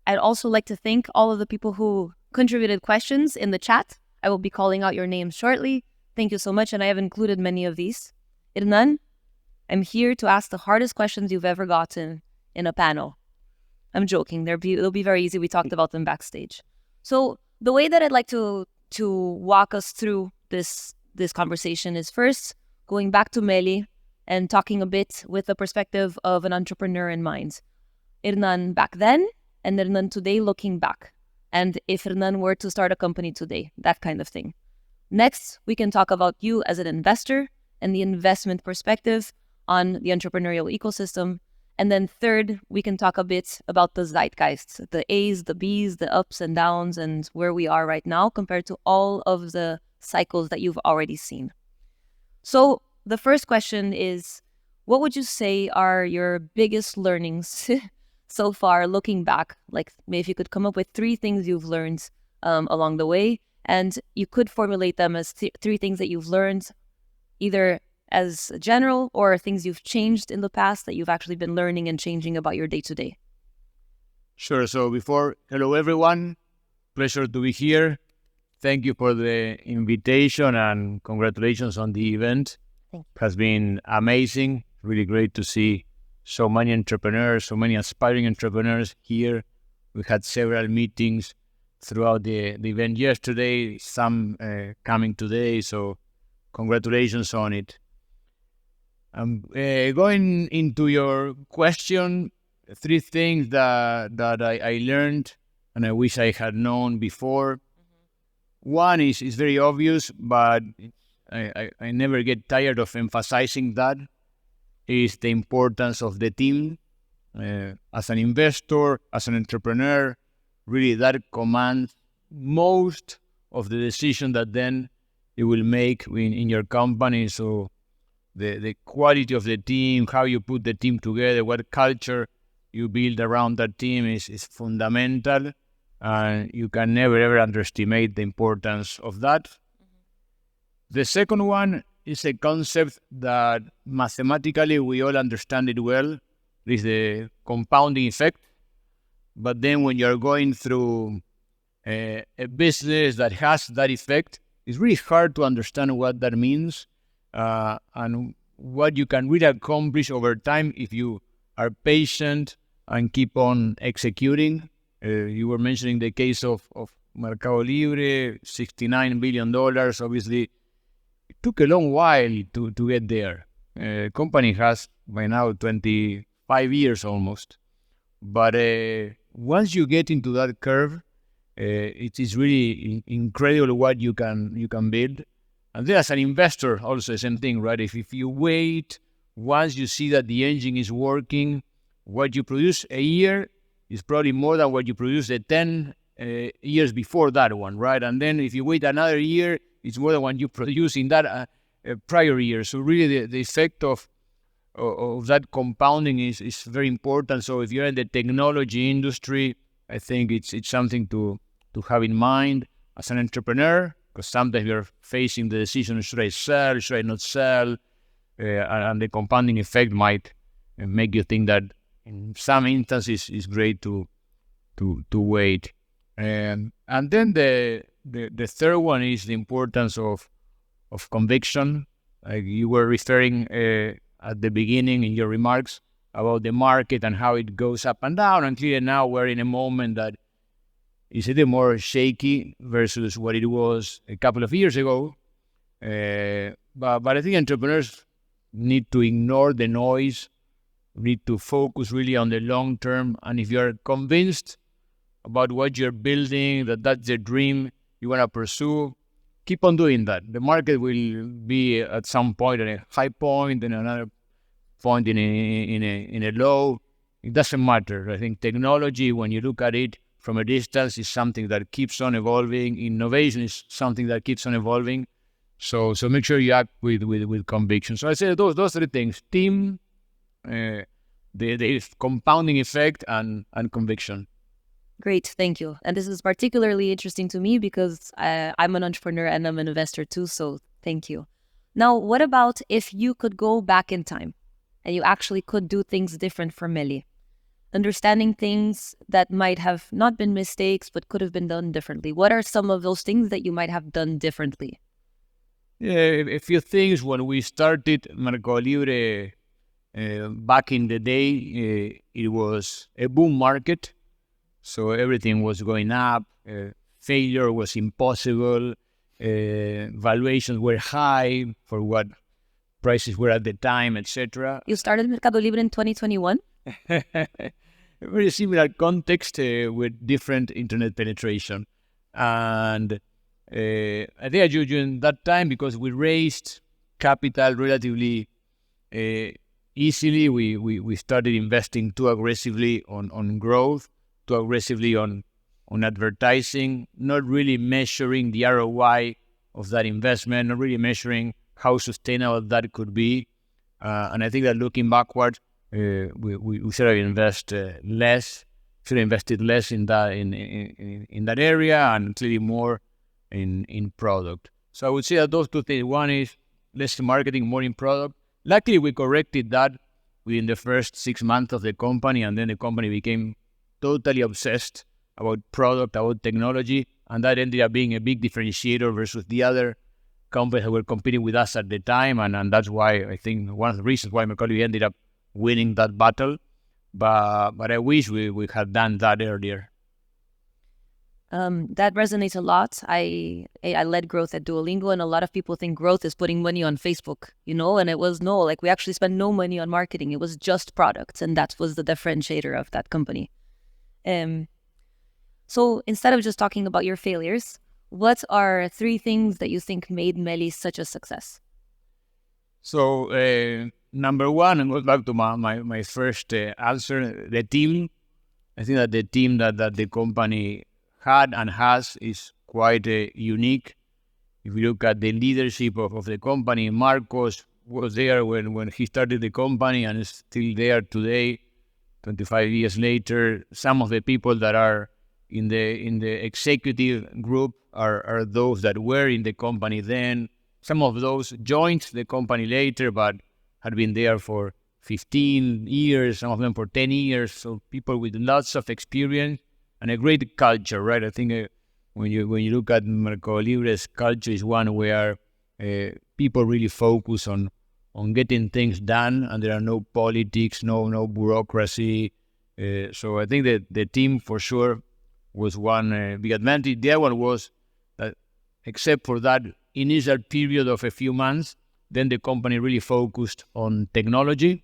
I'd also like to thank all of the people who contributed questions in the chat. I will be calling out your names shortly. Thank you so much, and I have included many of these. Hernan, I'm here to ask the hardest questions you've ever gotten in a panel. I'm joking. They'll be very easy. We talked about them backstage. So the way that I'd like to walk us through this conversation is first going back to Meli and talking a bit with the perspective of an entrepreneur in mind. Hernan back then and Hernan today looking back. And if Hernan were to start a company today, that kind of thing. Next, we can talk about you as an investor and the investment perspective on the entrepreneurial ecosystem. And then third, we can talk a bit about the zeitgeist, the A's, the B's, the ups and downs, and where we are right now compared to all of the cycles that you've already seen. So the first question is, what would you say are your biggest learnings so far looking back? Like maybe if you could come up with 3 things you've learned along the way, and you could formulate them as 3 things that you've learned either as general or things you've changed in the past that you've actually been learning and changing about your day-to-day. Sure. So hello everyone. Pleasure to be here. Thank you for the invitation and congratulations on the event. It has been amazing. Really great to see so many entrepreneurs, so many aspiring entrepreneurs here. We had several meetings throughout the event yesterday, some coming today. So congratulations on it. Going into your question, 3 things that I learned and I wish I had known before. One is very obvious, but I never get tired of emphasizing that, is the importance of the team. As an investor, as an entrepreneur, really that commands most of the decision that then you will make in your company. So the quality of the team, how you put the team together, what culture you build around that team is fundamental. And you can never, ever underestimate the importance of that. The second one is a concept that mathematically we all understand it well. It is the compounding effect. But then when you're going through a business that has that effect, it's really hard to understand what that means. And what you can really accomplish over time if you are patient and keep on executing. You were mentioning the case of Mercado Libre, $69 billion. Obviously, it took a long while to get there. Company has by now 25 years almost. But once you get into that curve, it is really incredible what you can build. And then as an investor, also the same thing, right? If you wait, once you see that the engine is working, what you produce a year is probably more than what you produced 10 years before that one, right? And then if you wait another year, it's more than what you produced in that prior year. So really the effect of that compounding is very important. So if you're in the technology industry, I think it's something to have in mind as an entrepreneur, because sometimes you're facing the decision, should I sell, should I not sell? And the compounding effect might make you think that in some instances it's great to wait. And then the third one is the importance of conviction. Like you were referring at the beginning in your remarks about the market and how it goes up and down. And clearly now we're in a moment that is a little more shaky versus what it was a couple of years ago. But I think entrepreneurs need to ignore the noise, need to focus really on the long term. And if you're convinced about what you're building, that's the dream you want to pursue, keep on doing that. The market will be at some point at a high point and another point in a low. It doesn't matter. I think technology, when you look at it from a distance, is something that keeps on evolving. Innovation is something that keeps on evolving. So make sure you act with conviction. So I say those 3 things: team, the compounding effect, and conviction. Great, thank you. And this is particularly interesting to me because I'm an entrepreneur and I'm an investor too, so thank you. Now, what about if you could go back in time and you actually could do things different for Meli? understanding things that might have not been mistakes, but could have been done differently. What are some of those things that you might have done differently? Yeah, a few things. When we started Mercado Libre back in the day, it was a boom market. So everything was going up. Failure was impossible. Valuations were high for what prices were at the time, etc. You started Mercado Libre in 2021? A very similar context with different internet penetration. And I think during that time, because we raised capital relatively easily, we started investing too aggressively on growth, too aggressively on advertising, not really measuring the ROI of that investment, not really measuring how sustainable that could be. And I think that looking backward, we should have invested less in that area, and clearly more in product. So I would say that those two things. One is less marketing, more in product. Luckily, we corrected that within the first 6 months of the company, and then the company became totally obsessed about product, about technology, and that ended up being a big differentiator versus the other companies that were competing with us at the time, and that's why I think one of the reasons why Mercado Libre ended up winning that battle. But I wish we had done that earlier. That resonates a lot. I led growth at Duolingo, and a lot of people think growth is putting money on Facebook, and it was no, like we actually spent no money on marketing. It was just products, and that was the differentiator of that company. So instead of just talking about your failures, what are 3 things that you think made Meli such a success? So number one, and goes back to my first answer, the team. I think that the team that the company had and has is quite unique. If you look at the leadership of the company, Marcos was there when he started the company and is still there today, 25 years later. Some of the people that are in the executive group are those that were in the company then. Some of those joined the company later, but had been there for 15 years, some of them for 10 years. So people with lots of experience and a great culture, right? I think when you look at Mercado Libre's culture, is one where people really focus on getting things done, and there are no politics, no bureaucracy. So I think that the team for sure was one big advantage. The other one was that, except for that initial period of a few months, then the company really focused on technology.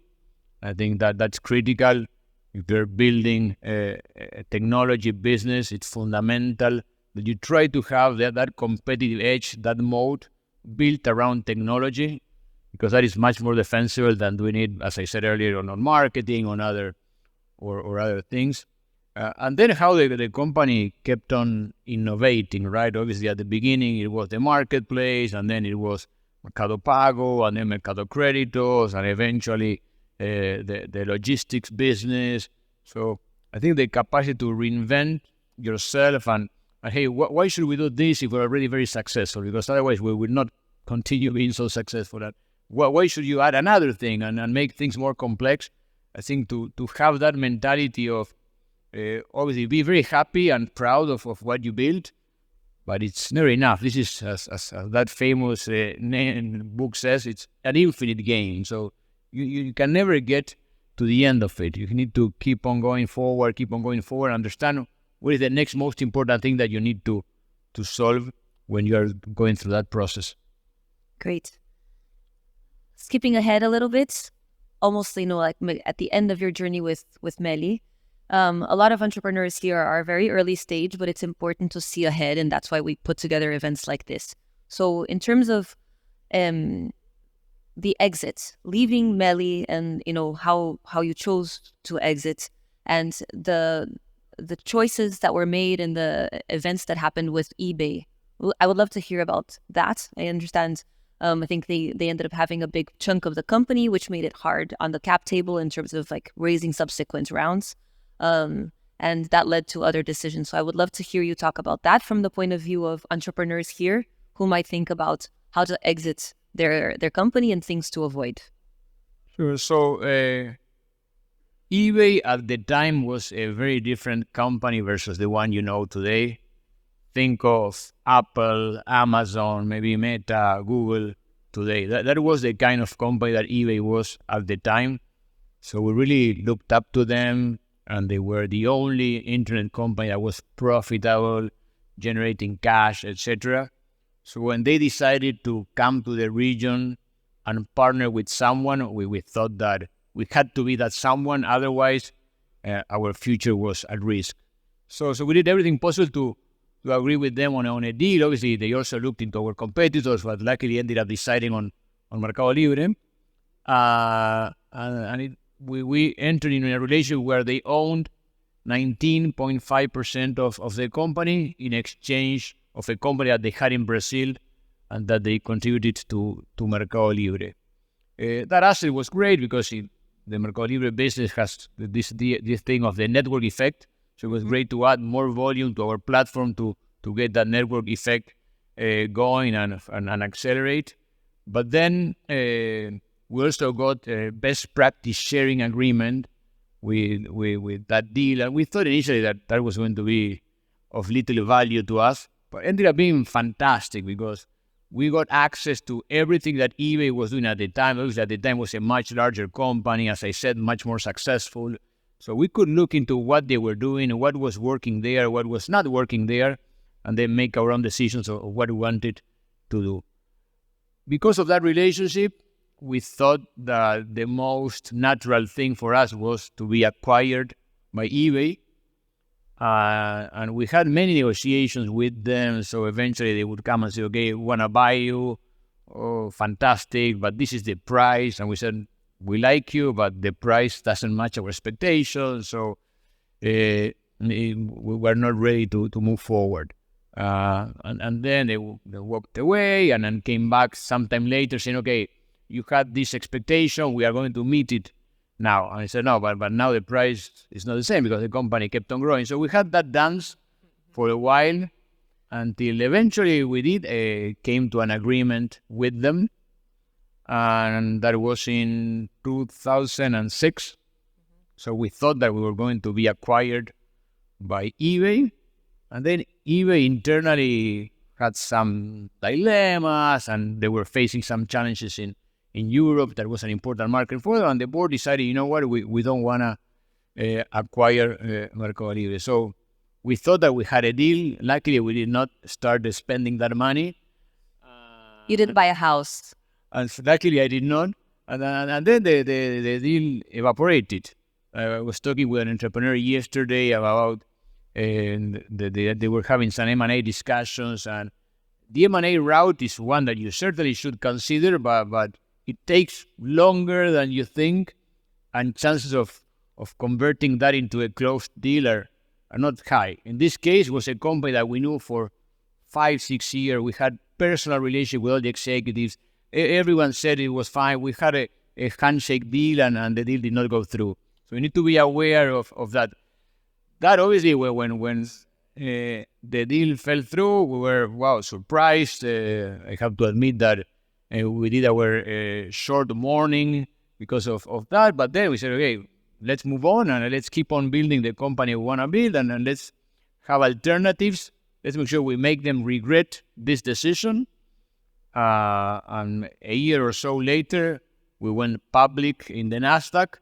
I think that that's critical. If you're building a technology business, it's fundamental that you try to have that competitive edge, that moat built around technology, because that is much more defensible than doing it, as I said earlier, on marketing, on other things. And then how the company kept on innovating, right? Obviously, at the beginning, it was the marketplace, and then it was Mercado Pago, and then Mercado Créditos, and eventually the logistics business. So I think the capacity to reinvent yourself and hey, why should we do this if we're already very successful? Because otherwise we will not continue being so successful. Why should you add another thing and make things more complex? I think to have that mentality of obviously be very happy and proud of what you built, but it's never enough. This is, as that famous book says, it's an infinite game. So you can never get to the end of it. You need to keep on going forward, understand what is the next most important thing that you need to solve when you are going through that process. Great. Skipping ahead a little bit, almost, like at the end of your journey with Meli, a lot of entrepreneurs here are very early stage, but it's important to see ahead, and that's why we put together events like this. So in terms of the exit, leaving Meli, and how you chose to exit, and the choices that were made and the events that happened with eBay, I would love to hear about that. I understand. I think they ended up having a big chunk of the company, which made it hard on the cap table in terms of raising subsequent rounds. And that led to other decisions. So I would love to hear you talk about that from the point of view of entrepreneurs here who might think about how to exit their company and things to avoid. Sure. So eBay at the time was a very different company versus the one you know today. Think of Apple, Amazon, maybe Meta, Google today. That was the kind of company that eBay was at the time. So we really looked up to them, and they were the only internet company that was profitable, generating cash, etc. So when they decided to come to the region and partner with someone, we thought that we had to be that someone, otherwise our future was at risk. So we did everything possible to agree with them on a deal. Obviously, they also looked into our competitors, but luckily ended up deciding on Mercado Libre. We entered in a relationship where they owned 19.5% of the company in exchange of a company that they had in Brazil and that they contributed to Mercado Libre. That asset was great because the Mercado Libre business has this thing of the network effect. So it was great to add more volume to our platform to get that network effect going and accelerate. But then we also got a best practice sharing agreement with that deal. And we thought initially that was going to be of little value to us, but ended up being fantastic because we got access to everything that eBay was doing at the time. Obviously, at the time was a much larger company, as I said, much more successful. So we could look into what they were doing, what was working there, what was not working there, and then make our own decisions of what we wanted to do. Because of that relationship, we thought that the most natural thing for us was to be acquired by eBay. And we had many negotiations with them. So eventually they would come and say, okay, we want to buy you. Oh, fantastic. But this is the price. And we said, we like you, but the price doesn't match our expectations. So we were not ready to move forward. And then they walked away and then came back sometime later saying, okay, you had this expectation. We are going to meet it now. And I said, no, but now the price is not the same because the company kept on growing. So we had that dance for a while until eventually we came to an agreement with them. And that was in 2006. So we thought that we were going to be acquired by eBay. And then eBay internally had some dilemmas and they were facing some challenges in Europe. That was an important market for them. And the board decided, you know what, we don't want to acquire Mercado Libre. So we thought that we had a deal. Luckily, we did not start spending that money. You didn't buy a house. And luckily, I did not. And then the deal evaporated. I was talking with an entrepreneur yesterday about they were having some M&A discussions. And the M&A route is one that you certainly should consider, but it takes longer than you think. And chances of converting that into a closed deal are not high. In this case, it was a company that we knew for 5-6 years. We had personal relationship with all the executives. Everyone said it was fine. We had a handshake deal and the deal did not go through. So we need to be aware of that. That obviously, when the deal fell through, we were, surprised. I have to admit that we did our short mourning because of that. But then we said, okay, let's move on and let's keep on building the company we want to build and let's have alternatives. Let's make sure we make them regret this decision. And a year or so later, we went public in the Nasdaq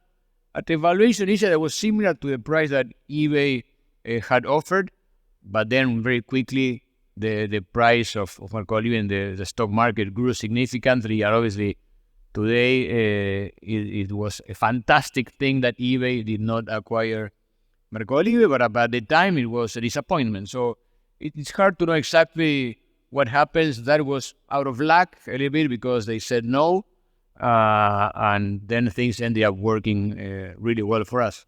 at a valuation that was similar to the price that eBay had offered, but then very quickly the price of Mercado Libre in the stock market grew significantly, and obviously today it was a fantastic thing that eBay did not acquire Mercado Libre, but at the time it was a disappointment. So it's hard to know exactly what happens. That was out of luck a little bit because they said no, and then things ended up working really well for us.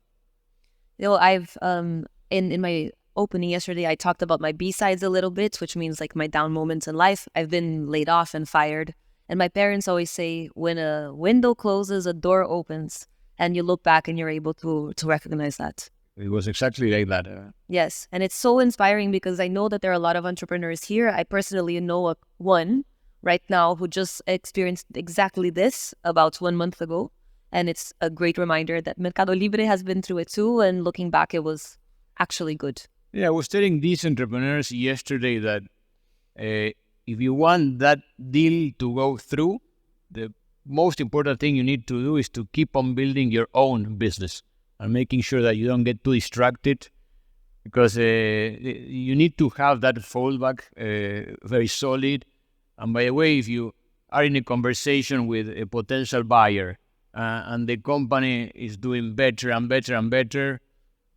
I've in my opening yesterday, I talked about my B-sides a little bit, which means like my down moments in life. I've been laid off and fired. And my parents always say, when a window closes, a door opens. And you look back and you're able to recognize that. It was exactly like that. Yes. And it's so inspiring because I know that there are a lot of entrepreneurs here. I personally know one right now who just experienced exactly this about 1 month ago. And it's a great reminder that Mercado Libre has been through it too. And looking back, it was actually good. Yeah, I was telling these entrepreneurs yesterday that if you want that deal to go through, the most important thing you need to do is to keep on building your own business and making sure that you don't get too distracted, because you need to have that fallback very solid. And by the way, if you are in a conversation with a potential buyer and the company is doing better and better and better,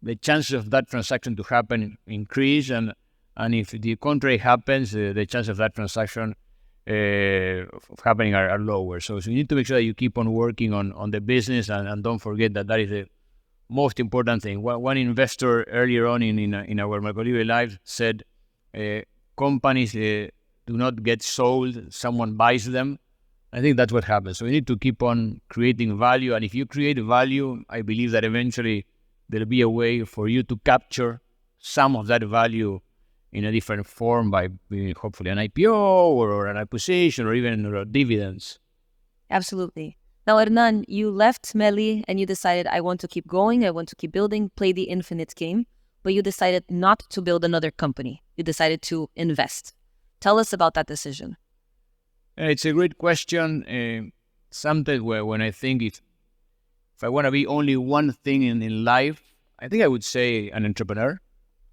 the chances of that transaction to happen increase. And if the contrary happens, the chance of that transaction of happening are lower. So you need to make sure that you keep on working on the business, and don't forget that is the most important thing. One investor earlier on in our Mercado Libre Live said, companies do not get sold, someone buys them. I think that's what happens. So you need to keep on creating value. And if you create value, I believe that eventually there'll be a way for you to capture some of that value in a different form by hopefully an IPO or an acquisition or even dividends. Absolutely. Now, Hernan, you left Meli and you decided, I want to keep going, I want to keep building, play the infinite game, but you decided not to build another company. You decided to invest. Tell us about that decision. It's a great question. Sometimes when I think if I want to be only one thing in life, I think I would say an entrepreneur,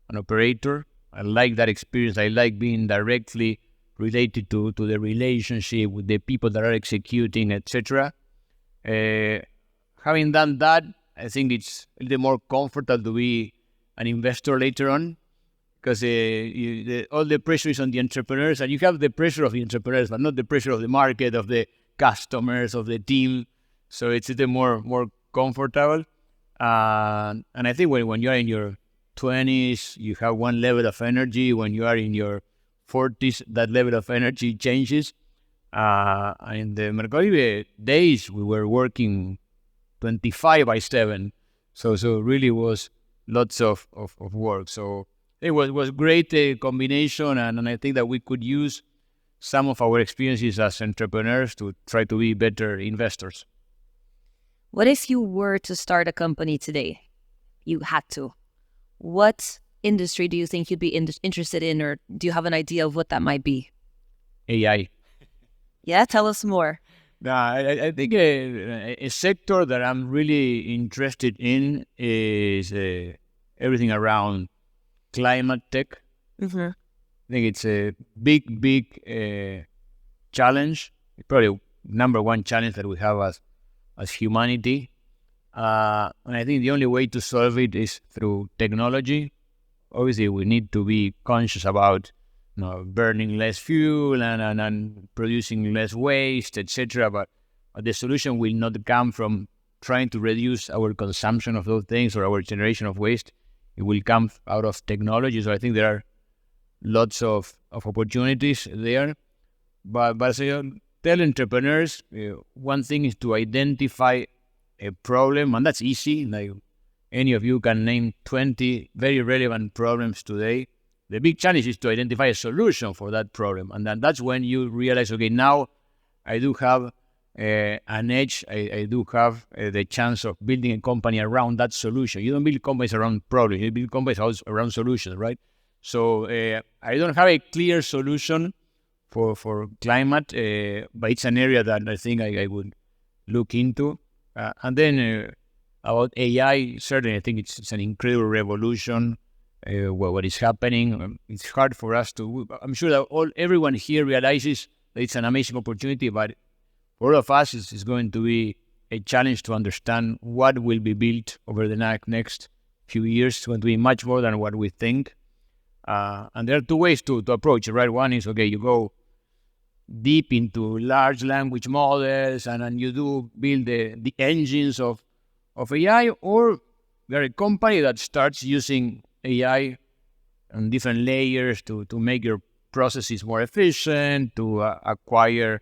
an operator. I like that experience. I like being directly related to the relationship with the people that are executing, etc. Having done that, I think it's a little more comfortable to be an investor later on, because all the pressure is on the entrepreneurs, and you have the pressure of the entrepreneurs, but not the pressure of the market, of the customers, of the team. So it's a little more comfortable. And I think when you're in your 20s, you have one level of energy. When you are in your 40s, that level of energy changes. In the Mercado Libre days, we were working 25/7. So really was lots of work. So it was great combination, and I think that we could use some of our experiences as entrepreneurs to try to be better investors. What if you were to start a company today? You had to. What industry do you think you'd be interested in, or do you have an idea of what that might be? AI. Yeah, tell us more. I think a sector that I'm really interested in is everything around climate tech. Mm-hmm. I think it's a big challenge. It's probably number one challenge that we have as humanity. And I think the only way to solve it is through technology. Obviously, we need to be conscious about burning less fuel and producing less waste, etc. But the solution will not come from trying to reduce our consumption of those things or our generation of waste. It will come out of technology. So I think there are lots of opportunities there. But as I tell entrepreneurs, one thing is to identify a problem, and that's easy. Like any of you can name 20 very relevant problems today. The big challenge is to identify a solution for that problem. And then that's when you realize, okay, now I do have an edge. I do have the chance of building a company around that solution. You don't build companies around problems. You build companies around solutions, right? So I don't have a clear solution for climate, but it's an area that I think I would look into. And then about AI, certainly I think it's an incredible revolution. What is happening? It's hard for us to. I'm sure that everyone here realizes that it's an amazing opportunity, but for all of us, it's going to be a challenge to understand what will be built over the next few years. It's going to be much more than what we think. And there are two ways to approach it, right? One is, okay, you go deep into large language models and you do build the engines of AI, or you're a company that starts using AI on different layers to make your processes more efficient, to acquire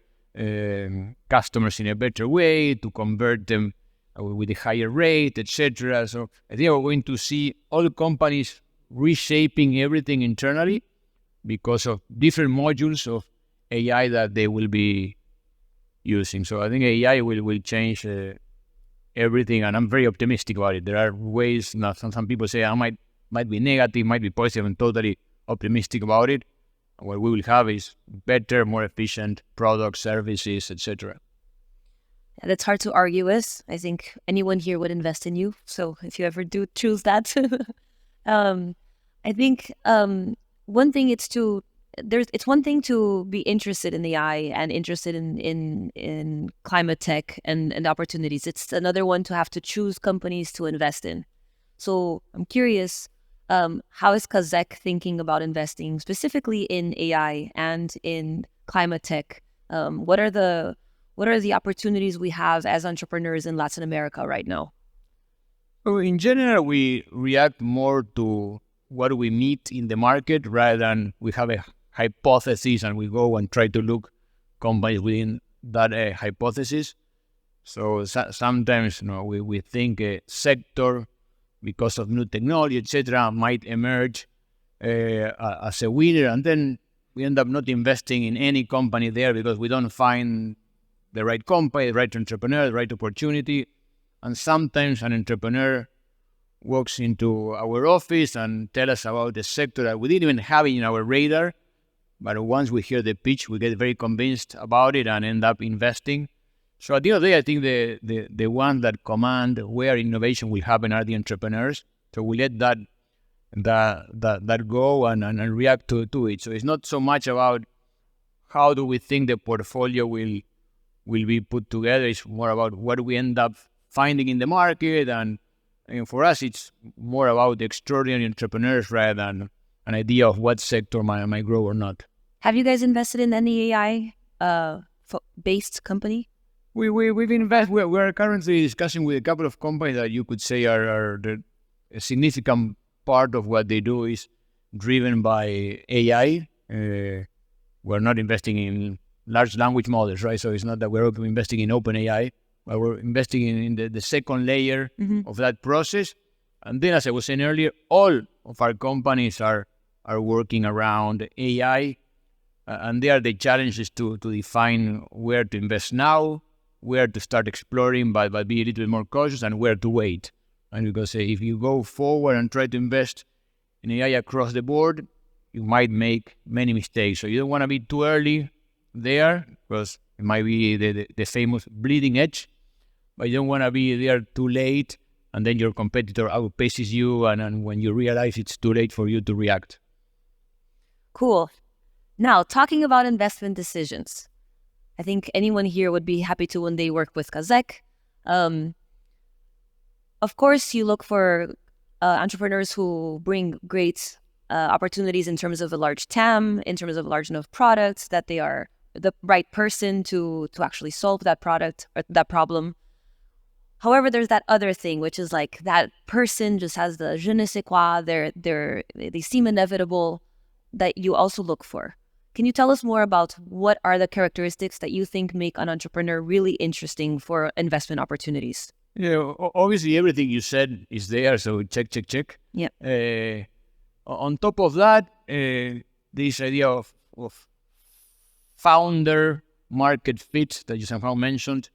customers in a better way, to convert them with a higher rate, etc. So I think we're going to see all companies reshaping everything internally because of different modules of AI that they will be using. So I think AI will change everything, and I'm very optimistic about it. There are ways, now some people say I might be negative, might be positive, and totally optimistic about it. What we will have is better, more efficient products, services, etc. That's hard to argue with. I think anyone here would invest in you. So if you ever do choose that, I think one thing it's one thing to be interested in AI and interested in climate tech and opportunities. It's another one to have to choose companies to invest in. So I'm curious, how is Kaszek thinking about investing specifically in AI and in climate tech? What are the opportunities we have as entrepreneurs in Latin America right now? So in general, we react more to what we meet in the market rather than we have a hypothesis and we go and try to look companies within that hypothesis. So sometimes we think a sector, because of new technology, etc., might emerge as a winner, and then we end up not investing in any company there because we don't find the right company, the right entrepreneur, the right opportunity. And sometimes an entrepreneur walks into our office and tell us about the sector that we didn't even have in our radar. But once we hear the pitch, we get very convinced about it and end up investing. So at the end of the day, I think the ones that command where innovation will happen are the entrepreneurs. So we let that go and react to it. So it's not so much about how do we think the portfolio will be put together. It's more about what we end up finding in the market. And for us, it's more about the extraordinary entrepreneurs rather than an idea of what sector might grow or not. Have you guys invested in any AI based company? We've invested. We are currently discussing with a couple of companies that you could say are a significant part of what they do is driven by AI. We're not investing in large language models, right? So it's not that we're investing in OpenAI, but we're investing in the second layer of that process. And then, as I was saying earlier, all of our companies are working around AI, and there the challenge is to define where to invest now, where to start exploring, but be a little bit more cautious, and where to wait. And because if you go forward and try to invest in AI across the board, you might make many mistakes. So you don't want to be too early there, because it might be the famous bleeding edge, but you don't want to be there too late, and then your competitor outpaces you, and when you realize it's too late for you to react. Cool. Now, talking about investment decisions, I think anyone here would be happy to one day work with Kaszek. Of course, you look for entrepreneurs who bring great opportunities in terms of a large TAM, in terms of large enough products, that they are the right person to actually solve that product or that problem. However, there's that other thing, which is like that person just has the je ne sais quoi, they seem inevitable, that you also look for. Can you tell us more about what are the characteristics that you think make an entrepreneur really interesting for investment opportunities? Yeah, obviously everything you said is there, so check. Yep. On top of that, this idea of founder market fit that you somehow mentioned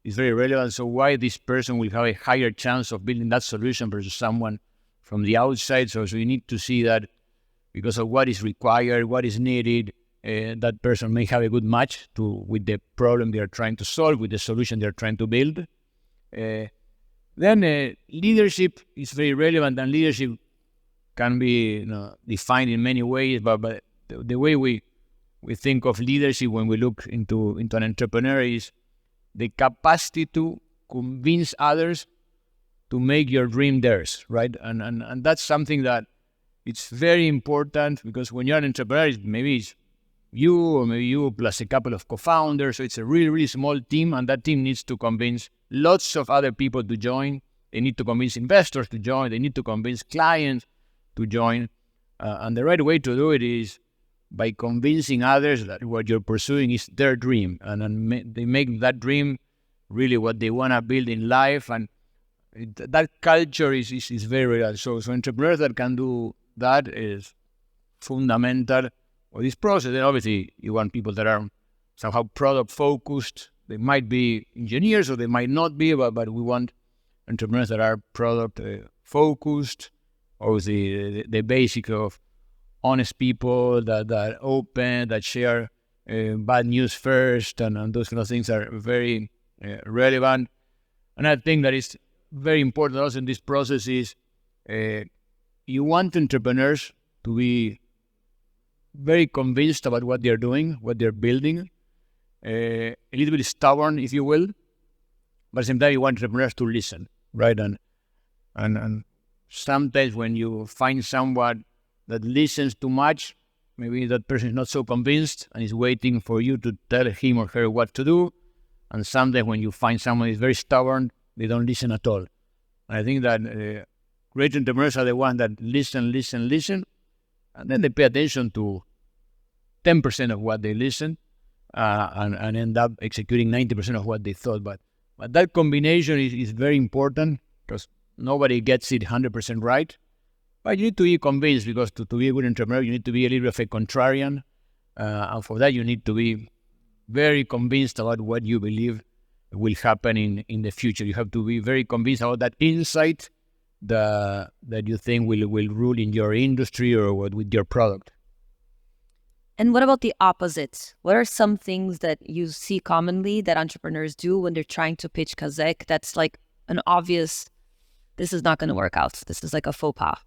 is very relevant. So why this person will have a higher chance of building that solution versus someone from the outside. So you need to see that because of what is required, what is needed, that person may have a good match with the problem they are trying to solve, with the solution they are trying to build. Then leadership is very relevant, and leadership can be defined in many ways, but the way we think of leadership when we look into an entrepreneur is the capacity to convince others to make your dream theirs, right? And that's something that it's very important, because when you're an entrepreneur, maybe it's you or maybe you plus a couple of co-founders. So it's a really, really small team, and that team needs to convince lots of other people to join. They need to convince investors to join. They need to convince clients to join. And the right way to do it is by convincing others that what you're pursuing is their dream. And they make that dream really what they want to build in life. And that culture is very real. So entrepreneurs that can do that is fundamental for this process. Then obviously you want people that are somehow product focused. They might be engineers or they might not be, but we want entrepreneurs that are product focused, or the basic of honest people that open, that share bad news first, and those kind of things are very relevant. And I think that is very important also in this process is you want entrepreneurs to be very convinced about what they're doing, what they're building, a little bit stubborn, if you will, but at the same time you want entrepreneurs to listen, right? And sometimes when you find someone that listens too much, maybe that person is not so convinced and is waiting for you to tell him or her what to do. And sometimes when you find someone who is very stubborn, they don't listen at all. And I think that great entrepreneurs are the ones that listen, and then they pay attention to 10% of what they listen and end up executing 90% of what they thought. But that combination is very important because nobody gets it 100% right. But you need to be convinced because to be a good entrepreneur, you need to be a little bit of a contrarian. And for that, you need to be very convinced about what you believe will happen in the future. You have to be very convinced about that insight that you think will rule in your industry or with your product. And what about the opposite? What are some things that you see commonly that entrepreneurs do when they're trying to pitch Kaszek that's like an obvious, this is not going to work out. This is like a faux pas.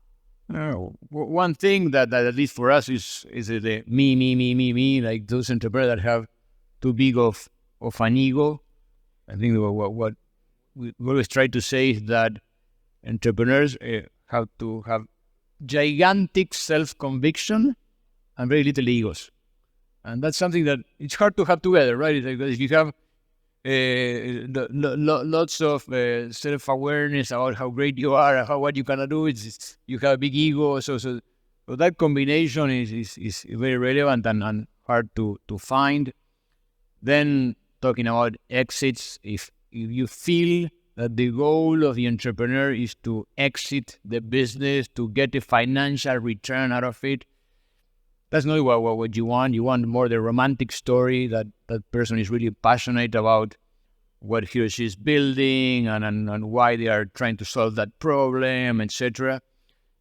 One thing that at least for us is the me, like those entrepreneurs that have too big of an ego. I think what we always try to say is that entrepreneurs have to have gigantic self-conviction and very little egos. And that's something that it's hard to have together, right? Because if you have lots of self-awareness about how great you are and what you cannot do, you have a big ego. So that combination is very relevant and hard to find. Then talking about exits, if you feel that the goal of the entrepreneur is to exit the business, to get a financial return out of it, that's not what you want. You want more the romantic story that person is really passionate about what he or she is building and why they are trying to solve that problem, etc.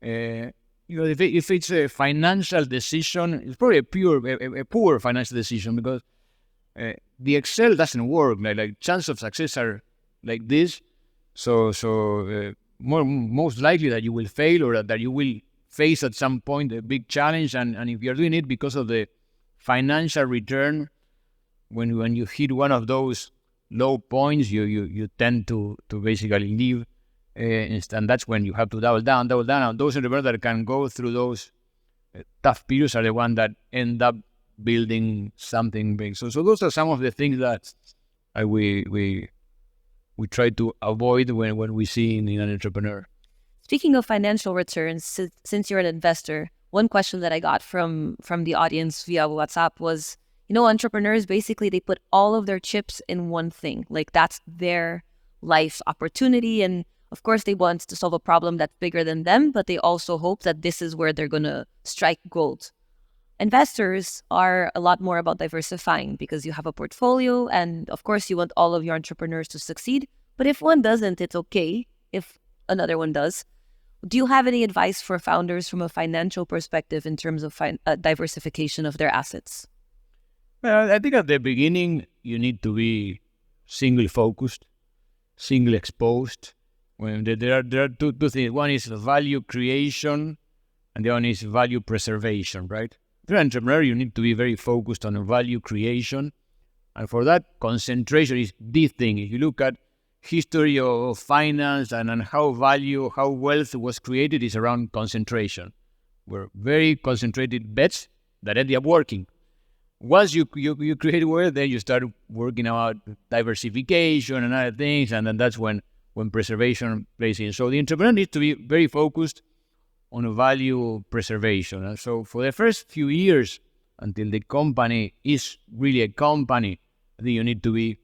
If it's a financial decision, it's probably a poor financial decision because the Excel doesn't work. Like chance of success are like this. So most likely that you will fail or that you will face at some point a big challenge. And if you're doing it because of the financial return, when you hit one of those low points, you tend to basically leave. And that's when you have to double down. And those entrepreneurs that can go through those tough periods are the ones that end up building something big. So those are some of the things that we try to avoid when we see in an entrepreneur. Speaking of financial returns, since you're an investor, one question that I got from the audience via WhatsApp was, entrepreneurs, basically, they put all of their chips in one thing. Like, that's their life opportunity. And of course, they want to solve a problem that's bigger than them, but they also hope that this is where they're going to strike gold. Investors are a lot more about diversifying because you have a portfolio and, of course, you want all of your entrepreneurs to succeed. But if one doesn't, it's okay if another one does. Do you have any advice for founders from a financial perspective in terms of diversification of their assets? Well, I think at the beginning, you need to be single-focused, single-exposed. When there are two things. One is value creation, and the other one is value preservation, right? If you're an entrepreneur, you need to be very focused on value creation. And for that, concentration is the thing. If you look at history of finance and how wealth was created, is around concentration. We're very concentrated bets that end up working. Once you create wealth, then you start working about diversification and other things, and then that's when preservation plays in. So the entrepreneur needs to be very focused on value preservation. And so for the first few years, until the company is really a company, I think you need to be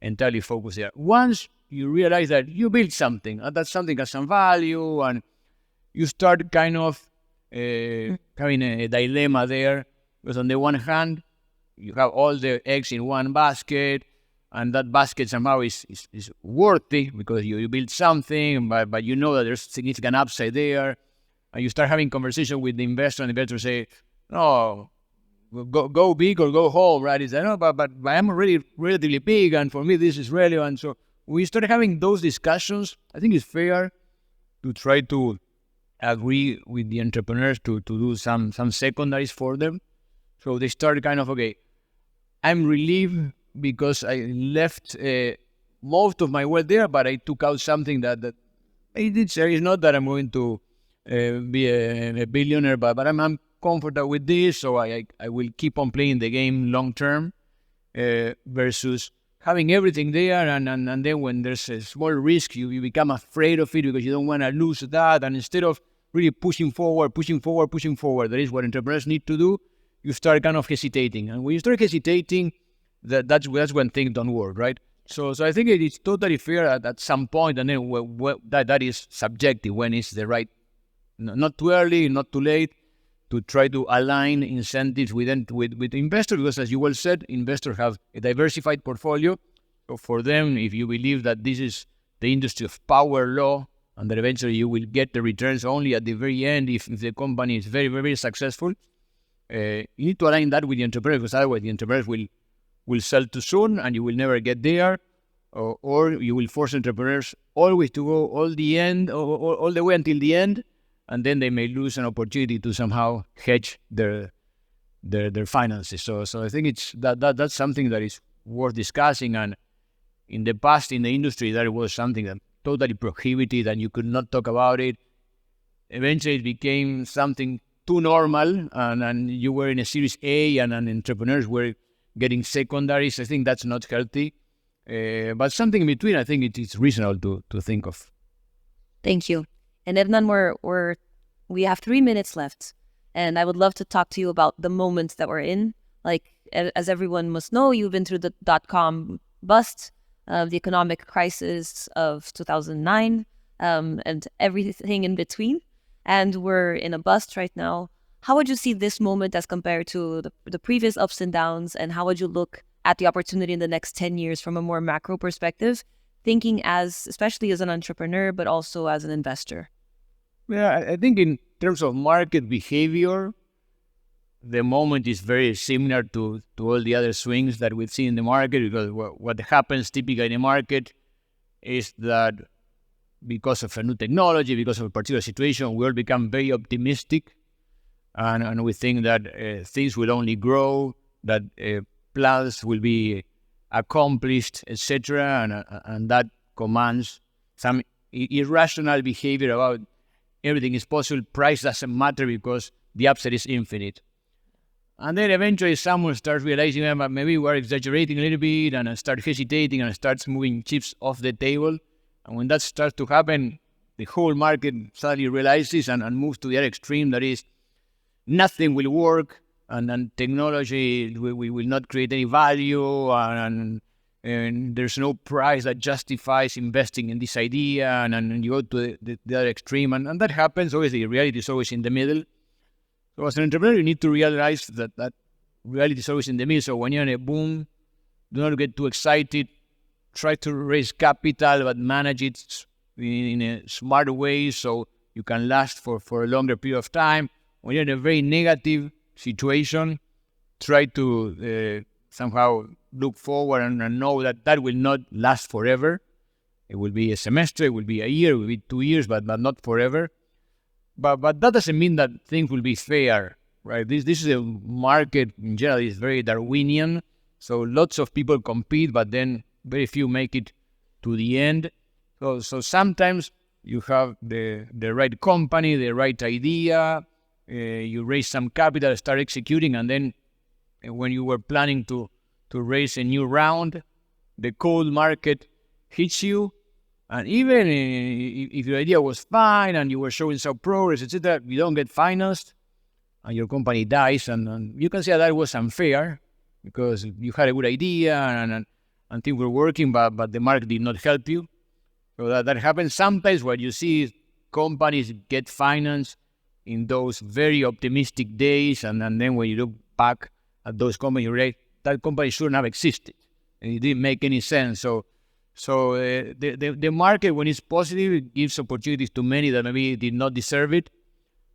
entirely focused there. Once you realize that you build something, and that something has some value, and you start kind of having a dilemma there, because on the one hand, you have all the eggs in one basket, and that basket somehow is worthy because you build something, but you know that there's significant upside there, and you start having conversation with the investor, and the investor say, no, go big or go home, right? It's like, no, but I'm already relatively big, and for me this is relevant. So we started having those discussions. I think it's fair to try to agree with the entrepreneurs to do some secondaries for them. So they started kind of, okay, I'm relieved because I left most of my wealth there, but I took out something that I did say. It's not that I'm going to be a billionaire, but I'm comfortable with this, so I will keep on playing the game long term versus having everything there, and then when there's a small risk, you become afraid of it because you don't want to lose that, and instead of really pushing forward, that is what entrepreneurs need to do, you start kind of hesitating, and when you start hesitating, that's when things don't work, right? So I think it is totally fair at some point, and then that is subjective, when is the right, not too early, not too late, to try to align incentives with investors, because as you well said, investors have a diversified portfolio. So for them, if you believe that this is the industry of power law, and that eventually you will get the returns only at the very end if the company is very, very successful, you need to align that with the entrepreneur, because otherwise the entrepreneurs will sell too soon and you will never get there, or you will force entrepreneurs always to go all the way until the end, and then they may lose an opportunity to somehow hedge their finances. So I think it's that's something that is worth discussing. And in the past in the industry, that was something that totally prohibited, and you could not talk about it. Eventually, it became something too normal, and you were in a Series A, and entrepreneurs were getting secondaries. I think that's not healthy. But something in between, I think it is reasonable to think of. Thank you. And Hernan, we have 3 minutes left, and I would love to talk to you about the moment that we're in. Like, as everyone must know, you've been through the .com bust, the economic crisis of 2009, and everything in between. And we're in a bust right now. How would you see this moment as compared to the previous ups and downs, and how would you look at the opportunity in the next 10 years from a more macro perspective, thinking especially as an entrepreneur, but also as an investor? Yeah, I think in terms of market behavior, the moment is very similar to all the other swings that we've seen in the market, because what happens typically in the market is that because of a new technology, because of a particular situation, we all become very optimistic, and we think that things will only grow, that plans will be accomplished, etc., and that commands some irrational behavior about everything is possible, price doesn't matter because the upside is infinite. And then eventually someone starts realizing that maybe we're exaggerating a little bit, and start hesitating and starts moving chips off the table. And when that starts to happen, the whole market suddenly realizes and moves to the other extreme, that is, nothing will work, and technology we will not create any value, and there's no price that justifies investing in this idea, and you go to the other extreme, and that happens. Obviously, reality is always in the middle. So as an entrepreneur, you need to realize that reality is always in the middle. So when you're in a boom, do not get too excited. Try to raise capital, but manage it in a smart way so you can last for a longer period of time. When you're in a very negative situation, try to somehow look forward and know that will not last forever. It will be a semester, it will be a year, it will be 2 years, but not forever. But that doesn't mean that things will be fair, right? This is a market in general is very Darwinian, so lots of people compete, but then very few make it to the end. So sometimes you have the right company, the right idea, you raise some capital, start executing, and then when you were planning to raise a new round, the cold market hits you. And even if your idea was fine and you were showing some progress, etc., you don't get financed and your company dies. And you can say that was unfair because you had a good idea and things were working, but the market did not help you. So that happens sometimes. What you see is companies get financed in those very optimistic days, and then when you look back at those companies, you realize that company shouldn't have existed. and it didn't make any sense. So the market, when it's positive, it gives opportunities to many that maybe did not deserve it.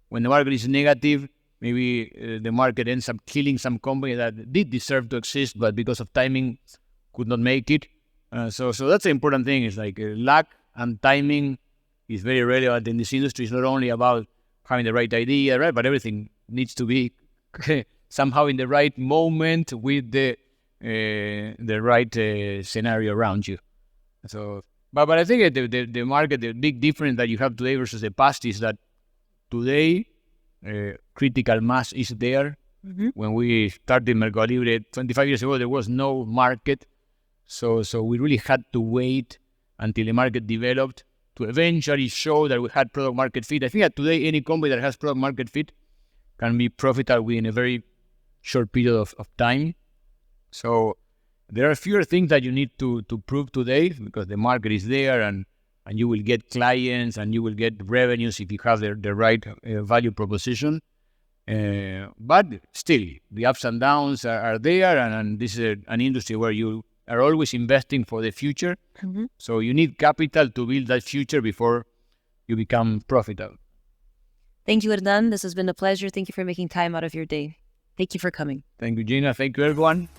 When the market is negative, maybe the market ends up killing some company that did deserve to exist, but because of timing, could not make it. So that's the important thing. Is like luck and timing is very relevant in this industry. It's not only about having the right idea, right, but everything needs to be somehow in the right moment with the right scenario around you. So, but I think the market, the big difference that you have today versus the past is that today critical mass is there. Mm-hmm. When we started Mercado Libre 25 years ago, there was no market. So we really had to wait until the market developed to eventually show that we had product market fit. I think that today any company that has product market fit can be profitable within a very short period of time. So there are fewer things that you need to prove today because the market is there and you will get clients and you will get revenues if you have the right value proposition. But still, the ups and downs are there, and this is an industry where you are always investing for the future. Mm-hmm. So you need capital to build that future before you become profitable. Thank you, Hernan. This has been a pleasure. Thank you for making time out of your day. Thank you for coming. Thank you, Gina. Thank you, everyone.